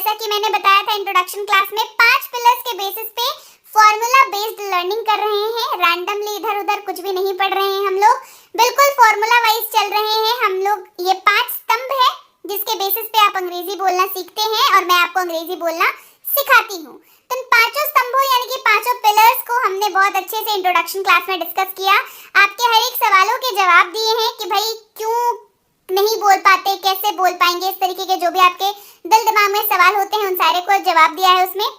जैसा कि मैंने बताया था इंट्रोडक्शन क्लास में, 5 पिलर्स के बेसिस पे फॉर्मूला बेस्ड लर्निंग कर रहे हैं। रैंडमली इधर उधर कुछ भी नहीं पढ़ रहे हैं हम लोग, बिल्कुल फॉर्मूला वाइज चल रहे हैं हम लोग। ये 5 स्तंभ है जिसके बेसिस पे आप अंग्रेजी बोलना सीखते हैं और मैं आपको अंग्रेजी बोलना सिखाती हूँ। तो इन 5 स्तंभों यानी कि 5 पिलर्स को हमने बहुत अच्छे से इंट्रोडक्शन क्लास में डिस्कस किया। आपके हर एक सवालों के जवाब दिए हैं कि भाई क्यों नहीं बोल पाते, कैसे बोल पाएंगे, इस तरीके के जो भी आपके दिल दिमाग में सवाल होते हैं उन सारे को जवाब दिया है उसमें।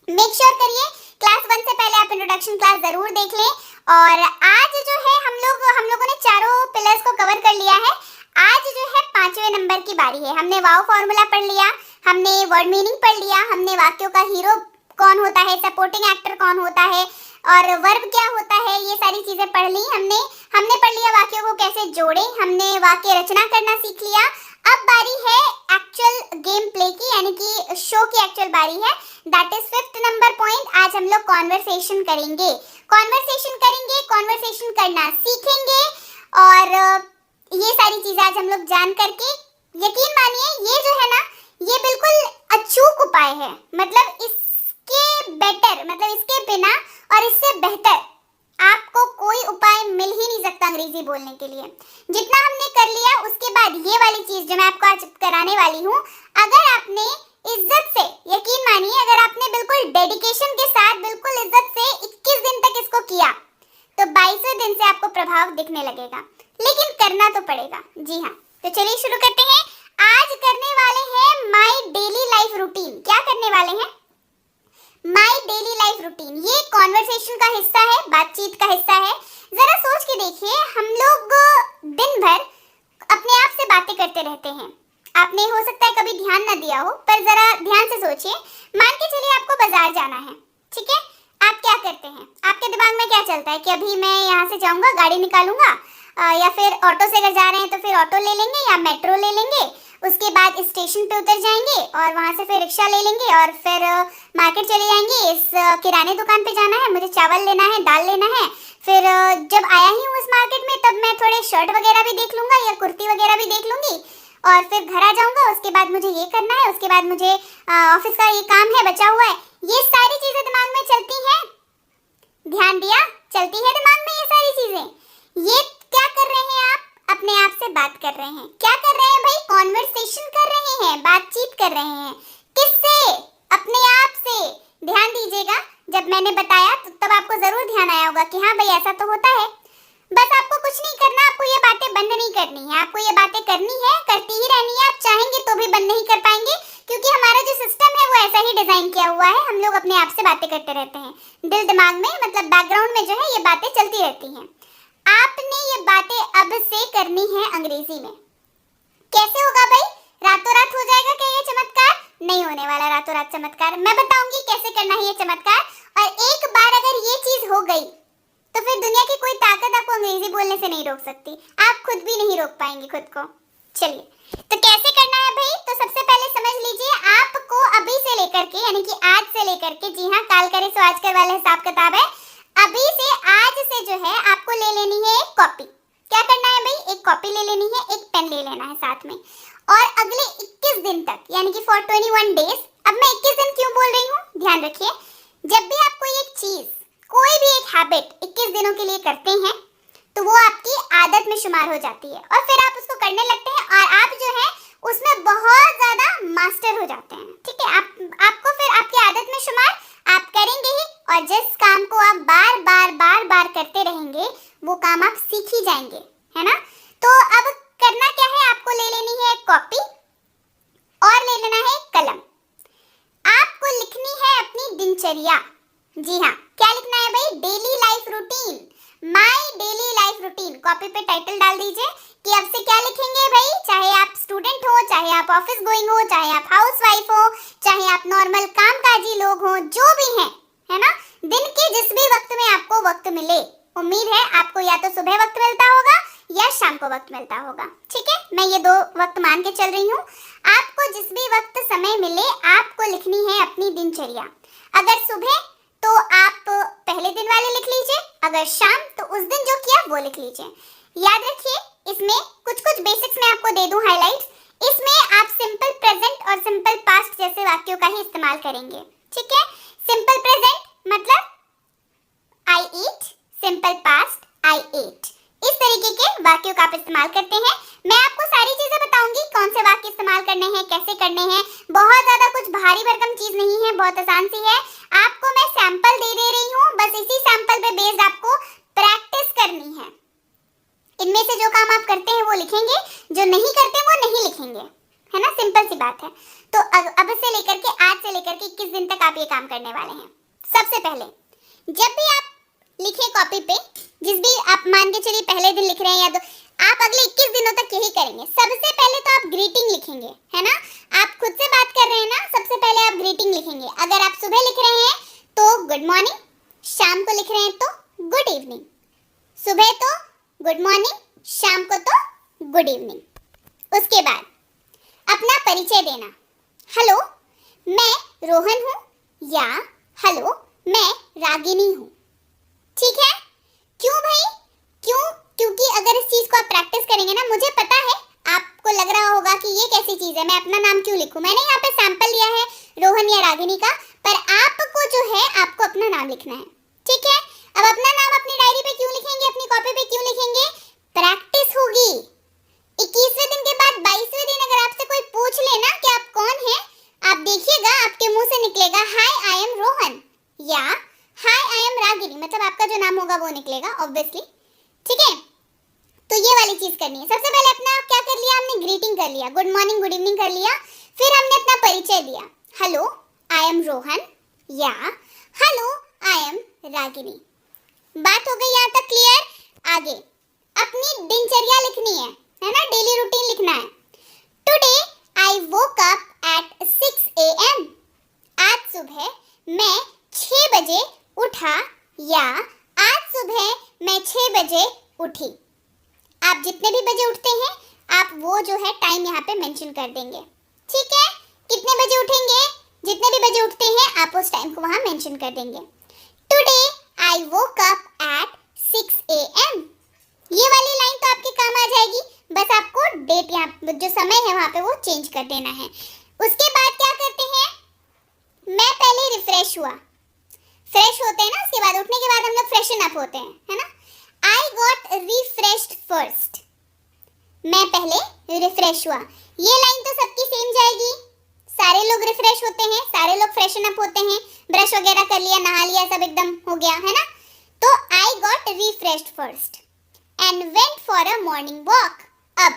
मेक श्योर करिए क्लास 1 से पहले आप इंट्रोडक्शन क्लास जरूर देख लें। और आज जो है हम लोगों ने चारों पिलर्स को कवर कर लिया है। आज जो है 5वें नंबर की बारी है। हमने वाव फॉर्मूला पढ़ लिया, हमने वर्ड मीनिंग पढ़ लिया, हमने वाक्यों का हीरो कौन होता है, सपोर्टिंग एक्टर कौन होता है और वर्ब क्या होता है, ये सारी चीजें पढ़ ली हमने पढ़ लिया वाक्यों को कैसे जोड़े, हमने वाक्य रचना करना सीख लिया। अब बारी है एक्चुअल गेम प्ले की, यानी कि शो की एक्चुअल बारी है। That is 5th number point. आज हम लोग कॉन्वर्सेशन करेंगे, कॉन्वर्सेशन करना सीखेंगे और ये सारी चीजें आज हम लोग जान करके, यकीन मानिए ये जो है ना, ये बिल्कुल अचूक उपाय है। मतलब इसके बेटर, मतलब इसके बिना और इससे बेहतर आपको कोई उपाय मिल ही नहीं सकता अंग्रेजी बोलने के लिए। जितना हमने कर लिया उसके बाद ये वाली चीज जो मैं आपको आज कराने वाली हूँ, अगर आपने इज्जत से, यकीन मानिए अगर आपने बिल्कुल डेडिकेशन के साथ, बिल्कुल इज्जत से 21 दिन तक इसको किया तो 22वें दिन से आपको प्रभाव दिखने लगेगा। लेकिन करना तो पड़ेगा। जी हाँ, तो चलिए शुरू करते हैं। आज करने वाले हैं माय डेली लाइफ रूटीन। क्या करने वाले हैं? My daily life routine. ये कॉन्वर्सेशन का हिस्सा है, बातचीत का हिस्सा है। जरा सोच के देखिए, हम लोग दिन भर अपने आप से बातें करते रहते हैं। आपने हो सकता है कभी ध्यान ना दिया हो, पर जरा ध्यान से सोचिए। मान के चलिए आपको बाजार जाना है, ठीक है? आप क्या करते हैं? आपके दिमाग में क्या चलता है कि अभी मैं यहाँ से जाऊंगा, गाड़ी निकालूंगा, या फिर ऑटो से अगर जा रहे हैं तो फिर ऑटो ले लेंगे या मेट्रो ले लेंगे। उसके बाद स्टेशन पे उतर जाएंगे और वहां से फिर रिक्शा ले लेंगे और फिर मार्केट चले जाएंगे। इस किराने दुकान पे जाना है, मुझे चावल लेना है, दाल लेना है। फिर जब आया ही हूँ इस मार्केट में, तब मैं थोड़े शर्ट वगैरह भी देख लूंगा या कुर्ती वगैरह भी देख लूंगी और फिर घर आ जाऊंगा। उसके बाद मुझे ये करना है, उसके बाद मुझे ऑफिस का ये काम है बचा हुआ है। ये सारी चीजें दिमाग में चलती हैं। ध्यान दिया? चलती है दिमाग में ये सारी चीजें। ये क्या कर रहे हैं आप? अपने आप से बात कर रहे हैं। क्या कर रहे हैं भाई? कॉन्वर्सेशन कर रहे हैं, बातचीत कर रहे हैं। किससे? अपने आप से। ध्यान दीजिएगा, जब मैंने बताया तो तब आपको जरूर ध्यान आया होगा कि हाँ भाई ऐसा तो होता है। बस आपको कुछ नहीं करना, आपको ये बातें बंद नहीं करनी है। आपको ये बातें करनी है, करती ही रहनी है। आप चाहेंगे तो भी बंद नहीं कर पाएंगे, क्योंकि हमारा जो सिस्टम है वो ऐसा ही डिजाइन किया हुआ है। हम लोग अपने आप से बातें करते रहते हैं, दिल दिमाग में, मतलब बैकग्राउंड में जो है ये बातें चलती रहती हैं। आपने ये बातें अब से करनी है अंग्रेजी में। कैसे होगा भाई? रातों रात हो जाएगा क्या ये चमत्कार? नहीं होने वाला रातों रात चमत्कार। मैं बताऊंगी कैसे करना है ये चमत्कार, और एक बार अगर ये चीज हो गई तो फिर दुनिया की कोई ताकत आपको अंग्रेजी बोलने से नहीं रोक सकती। आप खुद भी नहीं रोक पाएंगे खुद को। चलिए, तो कैसे करना है भाई? तो सबसे पहले समझ लीजिए, आपको अभी से लेकर के, यानी कि आज से लेकर के, जी हाँ, काल करे सो आज कर वाला हिसाब किताब है। अभी से, आज से जो है आपको ले लेनी है एक कॉपी। क्या करना है भाई? एक कॉपी ले लेनी है, एक पेन ले लेना है साथ में, और अगले 21 दिन तक, यानी कि फॉर 21 डेज। अब मैं 21 दिन क्यों बोल रही हूँ, ध्यान रखिए। जब भी आप कोई एक चीज, कोई भी एक हैबिट 21 दिनों के लिए करते हैं तो वो आपकी आदत में शुमार हो जाती है और फिर आप उसको करने लगते हैं और आप जो है उसमें बहुत ज्यादा मास्टर हो जाते हैं। ठीक है? आपको फिर आपकी आदत में शुमार आप करेंगे ही, और जिस काम को आप बार बार करते रहेंगे वो काम आप सीख ही जाएंगे, है ना? तो अब करना क्या है? आपको ले लेनी है एक कॉपी और ले लेना है एक कलम। आपको लिखनी है अपनी दिनचर्या। जी हाँ, क्या लिखना है भाई? Daily life routine, my daily life routine. Copy पे टाइटल डाल दीजिए कि अब से क्या लिखेंगे भाई। चाहे आप स्टूडेंट हो, चाहे आप ऑफिस गोइंग हो, चाहे आप हाउसवाइफ हो, चाहे आप नॉर्मल कामकाजी लोग हो, जो भी हैं, है ना? दिन के जिस भी वक्त में आपको वक्त मिले, उम्मीद है आपको या तो सुबह वक्त मिलता होगा या शाम को वक्त मिलता होगा। ठीक है? मैं ये 2 वक्त मान के चल रही हूँ। आपको जिस भी वक्त समय मिले, आपको लिखनी है अपनी दिनचर्या। अगर सुबह तो आप पहले दिन वाले लिख लीजिए, अगर शाम तो उस दिन जो किया वो लिख लीजिए। याद रखिए, इसमें कुछ बेसिक्स मैं आपको दे दूं हाइलाइट्स। इसमें आप सिंपल प्रेजेंट और सिंपल पास्ट जैसे वाक्यों का ही इस्तेमाल करेंगे, ठीक है। सिंपल प्रेजेंट मतलब आई ईट, सिंपल पास्ट आई एट, इस तरीके के वाक्यों का आप इस्तेमाल करते हैं। मैं आपको सारी चीजें बताऊंगी, कौन से वाक्य इस्तेमाल करने हैं, कैसे करने हैं। बहुत ज्यादा कुछ भारी भरकम चीज नहीं है, बहुत आसान सी है। आपको मैं सैंपल दे रही हूँ, बस इसी सैंपल पे बेस्ड आपको प्रैक्टिस करनी है। इनमें से जो काम आप करते हैं वो लिखेंगे, जो नहीं करते वो नहीं लिखेंगे, है ना, सिंपल सी बात है। तो अब से लेकर के आज से लेकर के 21 दिन तक आप ये काम करने वाले हैं। सबसे पहले जब भी आप लिखे कॉपी पे, जिस भी आप मान के चलिए पहले दिन लिख रहे हैं या तो आप अगले 21 दिनों तक यही करेंगे। सबसे पहले तो आप ग्रीटिंग लिखेंगे, है ना, आप खुद से बात कर रहे हैं ना, सबसे पहले आप ग्रीटिंग लिखेंगे। अगर आप सुबह लिख रहे हैं तो गुड मॉर्निंग, शाम को लिख रहे हैं तो गुड इवनिंग। सुबह तो गुड मॉर्निंग, शाम को तो गुड इवनिंग। उसके बाद अपना परिचय देना, हेलो मैं रोहन हूँ, या हेलो मैं रागिनी हूँ, ठीक है। क्यों भाई, क्यों? क्योंकि अगर इस चीज को आप प्रैक्टिस करेंगे ना, मुझे पता है आपको लग रहा होगा कि ये कैसी चीज है, मैं अपना नाम क्यों लिखूं। मैंने यहाँ पे सैंपल दिया है रोहन या रागिनी का, पर आपको जो है आपको अपना नाम लिखना है, ठीक है। अब अपना नाम अपनी डायरी पे क्यों लिखेंगे, अपनी कॉपी पे क्यों लिखेंगे? प्रैक्टिस होगी। 21वें दिन के बाद 22वें दिन अगर आपसे कोई पूछ ले ना कि आप कौन हैं, आप देखिएगा आपके मुंह से निकलेगा हाय आई एम रोहन, या हाय आई एम रागिनी, मतलब आपका जो नाम होगा वो निकलेगा ऑब्वियसली, ठीक है। तो ये वाली चीज करनी है। सबसे पहले अपना क्या कर लिया हमने, ग्रीटिंग कर लिया, गुड मॉर्निंग गुड इवनिंग कर लिया। फिर हमने अपना परिचय दिया, हेलो आई एम रोहन, या हेलो आई एम रागिनी। बात हो गई यहाँ तक क्लियर? आगे अपनी दिनचर्या लिखनी है ना, डेली रूटीन लिखना है। Today I woke up at 6 AM, आज सुबह मैं 6 बजे उठा, या आज सुबह मैं 6 बजे उठी। आप जितने भी बजे उठते हैं आप वो जो है टाइम यहाँ पे मेंशन कर देंगे, ठीक है। कितने बजे उठेंगे, जितने भी बजे उठते हैं आप उस टाइम को वहां मेंशन कर देंगे। Today I woke up at 6 AM, ये वाली लाइन तो आपके काम आ जाएगी, बस आपको डेट यहाँ जो समय है वहां पे वो चेंज कर देना है। उसके बाद क्या करते हैं, मैं पहले रिफ्रेश हुआ, फ्रेश होते हैं ना, उसके बाद उठने के बाद हम लोग फ्रेशन अप होते हैं, है ना। आई गॉट रिफ्रेश्ड फर्स्ट, मैं पहले रिफ्रेश हुआ। ये लाइन तो सबकी सेम जाएगी, सारे लोग रिफ्रेश होते हैं, सारे लोग फ्रेशन अप होते हैं, ब्रश वगैरह कर लिया, नहा लिया, सब एकदम हो गया, है ना। तो I got refreshed first and went for a morning walk. अब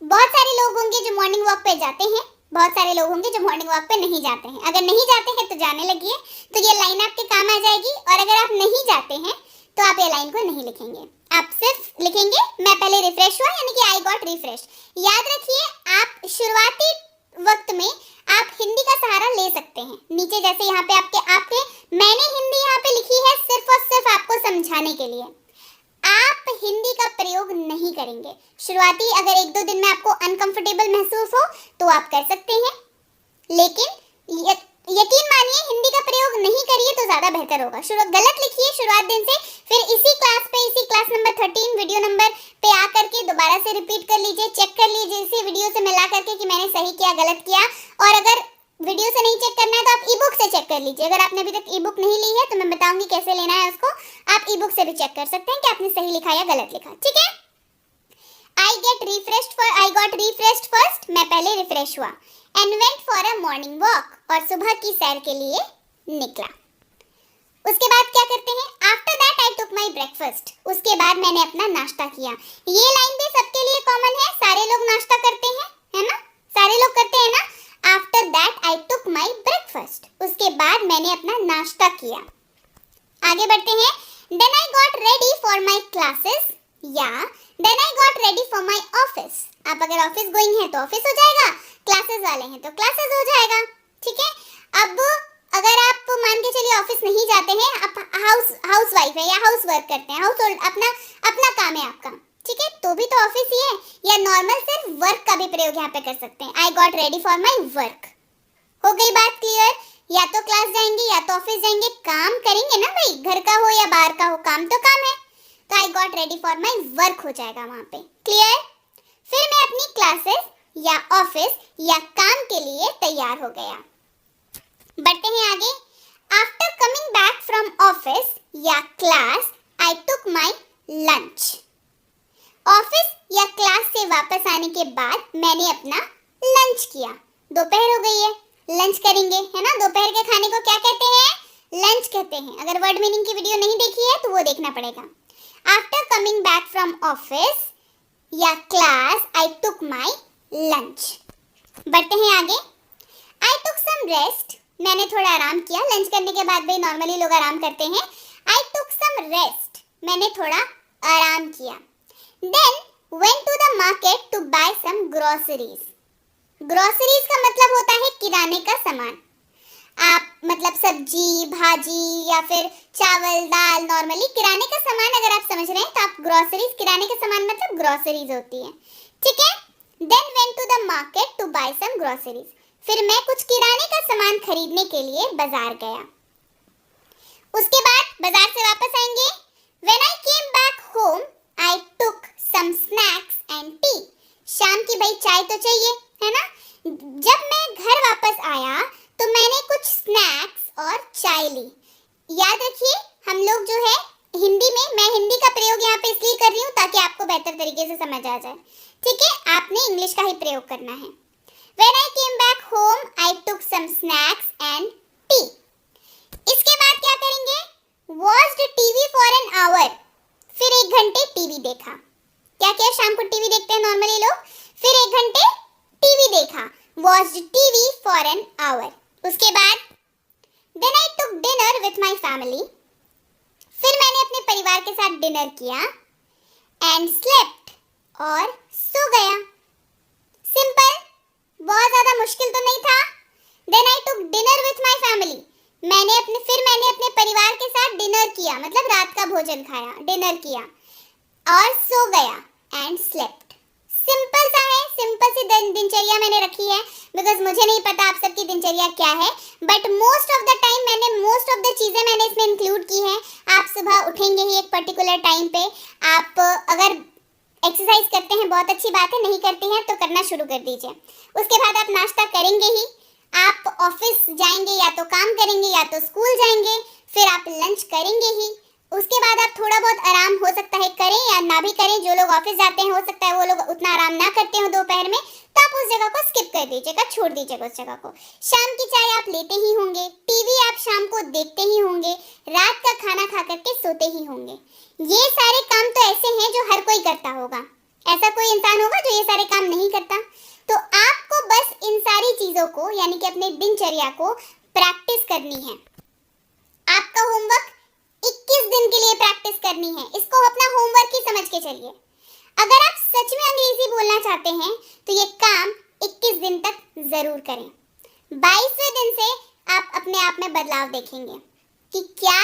बहुत सारे लोग होंगे जो मॉर्निंग वॉक पे जाते हैं, बहुत सारे लोग होंगे जो मॉर्निंग वॉक पे नहीं जाते हैं। अगर नहीं जाते हैं तो जाने लगिए, तो ये लाइन आपके काम आ जाएगी। और अगर आप नहीं जाते हैं तो आप ये लाइन को नहीं लिखेंगे, आप सिर्फ लिखेंगे मैं पहले रिफ्रेश हुआ, यानी कि आई गॉट रिफ्रेश। याद रखिए आप शुरुआती वक्त में आप हिंदी का सहारा ले सकते हैं। नीचे जैसे यहाँ पे आपके मैंने हिंदी यहाँ पे लिखी है सिर्फ और सिर्फ आपको समझाने के लिए, आप हिंदी का प्रयोग नहीं करेंगे। शुरुआती अगर 1-2 दिन में आपको अनकंफर्टेबल महसूस हो तो आप कर सकते हैं, लेकिन यकीन मानिए हिंदी का प्रयोग नहीं करिए तो ज्यादा बेहतर होगा। गलत लिखिए शुरुआत दिन से, फिर इसी क्लास नंबर 13 वीडियो नंबर पे आकर के दोबारा से रिपीट कर लीजिए, चेक कर लीजिए इसी वीडियो से मिला करके कि मैंने सही किया गलत किया। और अगर वीडियो से नहीं चेक करना है तो आप ई बुक से चेक कर लीजिए। अगर आपने अभी तक ई बुक नहीं ली है तो मैं बताऊंगी कैसे लेना है उसको, आप ई बुक से भी चेक कर सकते हैं कि आपने सही लिखा या गलत लिखा, ठीक है। आई गॉट रिफ्रेश्ड फर्स्ट, मैं पहले रिफ्रेश हुआ, and went for a morning walk, और सुबह की सैर के लिए निकला। उसके बाद क्या करते हैं, after that I took my breakfast, उसके बाद मैंने अपना नाश्ता किया। ये लाइन भी सबके लिए कॉमन है, सारे लोग नाश्ता करते हैं, है ना, सारे लोग करते हैं ना। After that I took my breakfast, उसके बाद मैंने अपना नाश्ता किया। आगे बढ़ते हैं, then I got ready for my classes, या then I got ready for my office. आप अगर ऑफिस गोइंग है तो ऑफिस हो जाएगा, क्लासेस वाले हैं तो क्लासेस हो जाएगा, ठीक है। अब अगर आप मान के चलिए ऑफिस नहीं जाते हैं, आप हाउस वाइफ है या हाउस वर्क करते हैं, हाउस होल्ड अपना काम है आपका, ठीक है, तो भी तो ऑफिस ही है। या नॉर्मल सिर्फ वर्क का भी प्रयोग यहाँ पे कर सकते हैं, आई got ready for my work. हो गई बात क्लियर? या तो क्लास जाएंगे या तो ऑफिस जाएंगे, काम करेंगे ना भाई, घर का हो या बाहर का हो, काम तो काम है। तो आई got ready for my work हो जाएगा वहां पे, क्लियर। फिर मैं अपनी क्लासेस या ऑफिस या काम के लिए तैयार हो गया। बढ़ते हैं आगे। After coming back from office या class I took my lunch. Office या क्लास से वापस आने के बाद मैंने अपना लंच किया। दोपहर हो गई है, लंच करेंगे, है ना। दोपहर के खाने को क्या कहते हैं? लंच कहते हैं। अगर वर्ड मीनिंग की वीडियो नहीं देखी है तो वो देखना पड़ेगा। After coming back from office या class I took my lunch. बढ़ते हैं आगे। I took some rest. मैंने थोड़ा आराम किया। लंच करने के बाद भाई नॉर्मली लोग आराम करते हैं। I took some rest. मैंने थोड़ा आराम किया। Then went to the market to buy some groceries. Groceries का मतलब होता है किराने का सामान। आप मतलब सब्जी, भाजी या फिर चावल, दाल, नॉर्मली किराने का सामान अगर आप समझ रहे हैं तो आप ग्रोसरीज, किराने का सामान मतलब ग्रोसरीज होती है, ठीक है। Then went to the market to buy some groceries. फिर मैं कुछ किराने का सामान खरीदने के लिए बाजार गया। उसके बाद बाजार से वापस आएंगे। When I came back home, I took some snacks and tea. शाम की भाई चाय तो चाहिए, है ना। जब मैं घर वापस आया तो मैंने कुछ स्नैक्स और चाय ली। याद रखिए हम लोग जो है हिंदी में, मैं हिंदी का प्रयोग यहाँ पे इसलिए कर रही हूँ ताकि आपको बेहतर तरीके से समझ आ जाए, ठीक है। आपने इंग्लिश का ही प्रयोग करना है। When I came back home, I took some snacks and tea. इसके बाद क्या करेंगे? Watched TV for an hour. फिर 1 घंटे टीवी देखा। क्या क्या शाम को टीवी देखते हैं नॉर्मली लोग। फिर 1 घंटे टीवी देखा। Watched TV for an hour. उसके बाद Then I took dinner with my family. फिर मैंने अपने परिवार के साथ डिनर किया। And slept. और सो गया। सिंपल, बहुत ज्यादा मुश्किल तो नहीं था। Then I took dinner with my family. मैंने अपने परिवार के साथ डिनर किया, मतलब रात का भोजन खाया, डिनर किया और सो गया। And slept. सिंपल सा है, सिंपल सी दिनचर्या मैंने रखी है, बिकॉज मुझे नहीं पता आप सबकी दिनचर्या क्या है, but most of the time most of the चीजें मैंने इसमें इंक्लूड की है। आप सुबह उठेंगे ही एक पर्टिकुलर टाइम पे। आप अगर एक्सरसाइज करते हैं बहुत अच्छी बात है, नहीं करते हैं तो करना शुरू कर दीजिए। उसके बाद आप नाश्ता करेंगे ही, आप ऑफिस जाएंगे या तो काम करेंगे या तो स्कूल जाएंगे, फिर आप लंच करेंगे ही। उसके बाद आप थोड़ा बहुत आराम हो सकता है करें या ना भी करें। जो लोग ऑफिस जाते हैं हो सकता है वो लोग उतना आराम ना करते हो दोपहर में, तो आप उस जगह को स्किप कर दीजिएगा, छोड़ दीजिएगा उस जगह को। शाम की चाय आप लेते ही होंगे, टीवी आप शाम को देखते ही होंगे, रात का खाना खा करके सोते ही होंगे। ये सारे काम तो ऐसे हैं जो हर कोई करता होगा। ऐसा कोई इंसान होगा जो ये सारे काम नहीं करता। तो आपको बस इन सारी चीजों को यानी कि अपने दिनचर्या को प्रैक्टिस करनी है। आपका होमवर्क 21 दिन के लिए प्रैक्टिस करनी है। इसको अपना होमवर्क ही समझ के चलिए। अगर आप सच में अंग्रेजी बोलना चाहते हैं तो ये काम 21 दिन तक जरूर करें। 22वें दिन से आप अपने आप में बदलाव देखेंगे कि क्या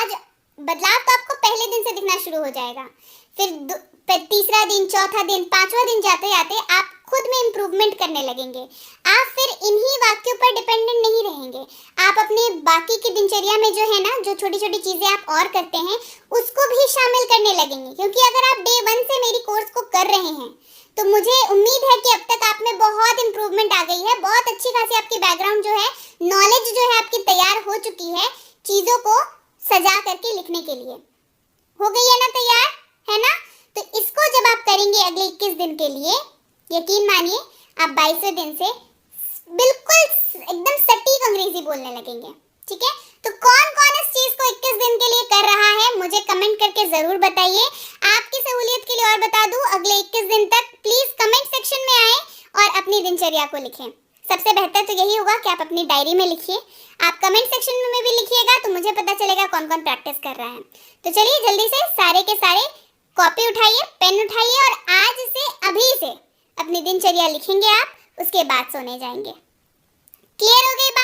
बदलाव तो आपको पहले दिन से दिखना शुरू हो जाएगा। फिर तीसरा दिन, चौथा दिन, 5वां दिन जाते जाते आप खुद में इंप्रूवमेंट करने लगेंगे। आप फिर इन्हीं वाक्यों पर डिपेंडेंट नहीं रहेंगे। आप अपने बाकी की दिनचर्या में जो है ना, जो छोटी छोटी चीजें आप और करते हैं उसको भी शामिल करने लगेंगे। क्योंकि अगर आप डे 1 से मेरी कोर्स को कर रहे हैं तो मुझे उम्मीद है कि अब तक आप में बहुत इंप्रूवमेंट आ गई है। बहुत अच्छी खासी आपकी बैकग्राउंड जो है, नॉलेज जो है आपकी तैयार हो चुकी है चीजों को सजा करके लिखने के लिए। हो गई है ना तैयार, है ना। तो इसको जब आप करेंगे अगले 21 दिन के लिए, यकीन मानिए आप 22वें दिन से बिल्कुल एकदम सटीक अंग्रेजी बोलने लगेंगे, ठीक है। तो कौन कौन इस चीज को 21 दिन के लिए कर रहा है मुझे कमेंट करके जरूर बताइए। आपकी सहूलियत के लिए और बता दूं, अगले 21 दिन तक प्लीज कमेंट सेक्शन में आए और अपनी दिनचर्या को लिखें। सबसे बेहतर तो यही होगा कि आप अपनी डायरी में लिखिए। आप कमेंट सेक्शन में भी लिखिएगा तो मुझे पता चलेगा कौन कौन प्रैक्टिस कर रहा है। तो चलिए जल्दी से सारे के सारे कॉपी उठाइए, पेन उठाइए और आज से अभी से अपनी दिनचर्या लिखेंगे आप, उसके बाद सोने जाएंगे। क्लियर हो गई बात?